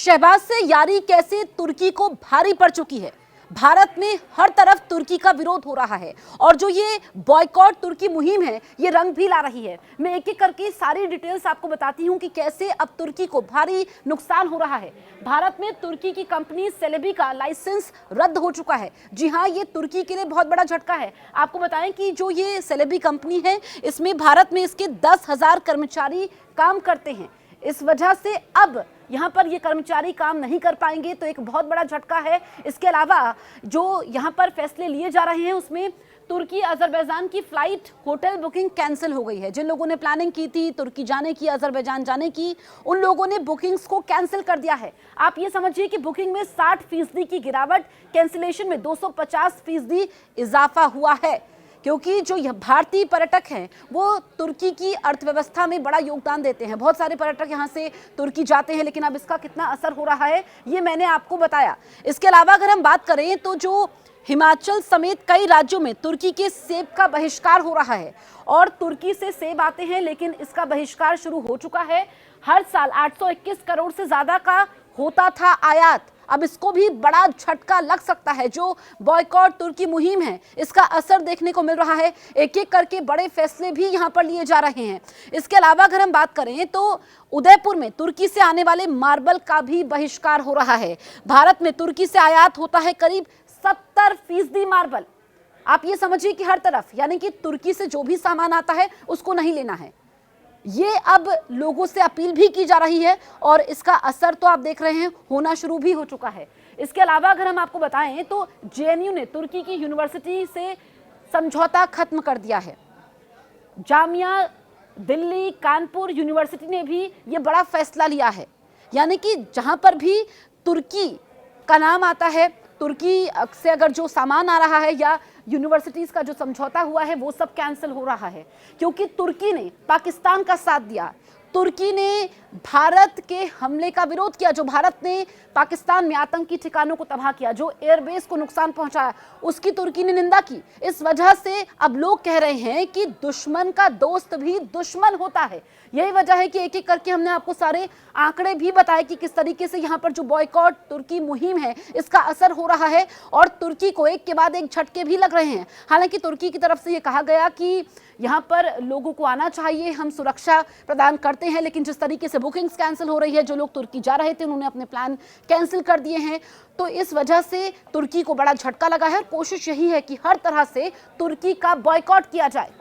शहबाज से यारी कैसे तुर्की को भारी पड़ चुकी है। भारत में हर तरफ तुर्की का विरोध हो रहा है और जो ये बॉयकॉट तुर्की मुहिम है ये रंग भी ला रही है। मैं एक एक करके सारी डिटेल्स आपको बताती हूं कि कैसे अब तुर्की को भारी नुकसान हो रहा है। भारत में तुर्की की कंपनी सेलेबी का लाइसेंस रद्द हो चुका है। जी हां, ये तुर्की के लिए बहुत बड़ा झटका है। आपको बताएं कि जो ये सेलेबी कंपनी है इसमें भारत में इसके 10,000 कर्मचारी काम करते हैं। इस वजह से अब यहाँ पर ये कर्मचारी काम नहीं कर पाएंगे, तो एक बहुत बड़ा झटका है। इसके अलावा जो यहाँ पर फैसले लिए जा रहे हैं उसमें तुर्की अजरबैजान की फ्लाइट होटल बुकिंग कैंसिल हो गई है। जिन लोगों ने प्लानिंग की थी तुर्की जाने की, अजरबैजान जाने की, उन लोगों ने बुकिंग्स को कैंसिल कर दिया है। आप ये समझिए कि बुकिंग में 60% की गिरावट, कैंसिलेशन में 250% इजाफा हुआ है, क्योंकि जो भारतीय पर्यटक हैं वो तुर्की की अर्थव्यवस्था में बड़ा योगदान देते हैं। बहुत सारे पर्यटक यहाँ से तुर्की जाते हैं, लेकिन अब इसका कितना असर हो रहा है ये मैंने आपको बताया। इसके अलावा अगर हम बात करें तो जो हिमाचल समेत कई राज्यों में तुर्की के सेब का बहिष्कार हो रहा है और तुर्की से सेब आते हैं, लेकिन इसका बहिष्कार शुरू हो चुका है। हर साल 821 करोड़ से ज्यादा का होता था आयात, अब इसको भी बड़ा झटका लग सकता है। जो बॉयकॉट तुर्की मुहिम है इसका असर देखने को मिल रहा है। एक एक करके बड़े फैसले भी यहां पर लिए जा रहे हैं। इसके अलावा अगर हम बात करें तो उदयपुर में तुर्की से आने वाले मार्बल का भी बहिष्कार हो रहा है। भारत में तुर्की से आयात होता है करीब 70% मार्बल। आप ये समझिए कि हर तरफ, यानी कि तुर्की से जो भी सामान आता है उसको नहीं लेना है। ये अब लोगों से अपील भी की जा रही है और इसका असर तो आप देख रहे हैं होना शुरू भी हो चुका है। इसके अलावा अगर हम आपको बताएं तो जेएनयू ने तुर्की की यूनिवर्सिटी से समझौता खत्म कर दिया है। जामिया दिल्ली, कानपुर यूनिवर्सिटी ने भी ये बड़ा फैसला लिया है, यानी कि जहां पर भी तुर्की का नाम आता है, तुर्की से अगर जो सामान आ रहा है या यूनिवर्सिटीज का जो समझौता हुआ है वो सब कैंसिल हो रहा है, क्योंकि तुर्की ने पाकिस्तान का साथ दिया। तुर्की ने भारत के हमले का विरोध किया, जो भारत ने पाकिस्तान में आतंकी ठिकानों को तबाह किया, जो एयरबेस को नुकसान पहुंचाया, उसकी तुर्की ने निंदा की। इस वजह से अब लोग कह रहे हैं कि दुश्मन का दोस्त भी दुश्मन होता है। यही वजह है कि एक एक करके हमने आपको सारे आंकड़े भी बताए कि किस तरीके से यहाँ पर जो बॉयकॉट तुर्की मुहिम है इसका असर हो रहा है और तुर्की को एक के बाद एक झटके भी लग रहे हैं। हालांकि तुर्की की तरफ से ये कहा गया कि यहाँ पर लोगों को आना चाहिए, हम सुरक्षा प्रदान करते हैं, लेकिन जिस तरीके से बुकिंग्स कैंसिल हो रही है, जो लोग तुर्की जा रहे थे उन्होंने अपने प्लान कैंसिल कर दिए हैं, तो इस वजह से तुर्की को बड़ा झटका लगा है। कोशिश यही है कि हर तरह से तुर्की का बॉयकॉट किया जाए।